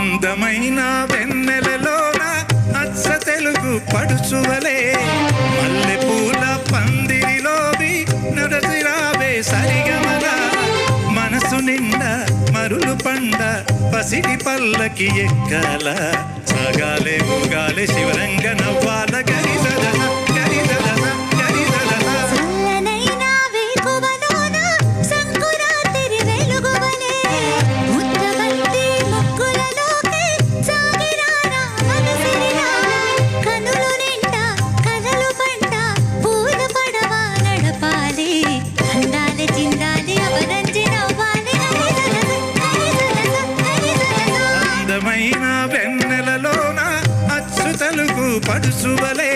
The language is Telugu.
అందమైన వెన్నెలలోన అచ్చ తెలుగు పడుచువలే మల్లె పూల పందిరిలోవి నడసిరావే సరిగమల మనసు నిండా మరులు పండ పసిడి పల్లకి ఎక్కాల సాగాలే ఊగాలే శివరంగ నవ్వాల గరిసదన గరిసదన గరిసదన చల్లనైన వేకువలోన సంకురాత్రి వెలుగువలే ముద్దబంతి ముగ్గులలోకి సాగిరానా మనసిరినా కనులు నిండా కలలు పంట పూల పడవ నడపాలి అందాలి చిందాలి అవరంజి నవ్వాలి అందమైన వెన్నెలలోన అచ్చు తెలుగు పడుచువలే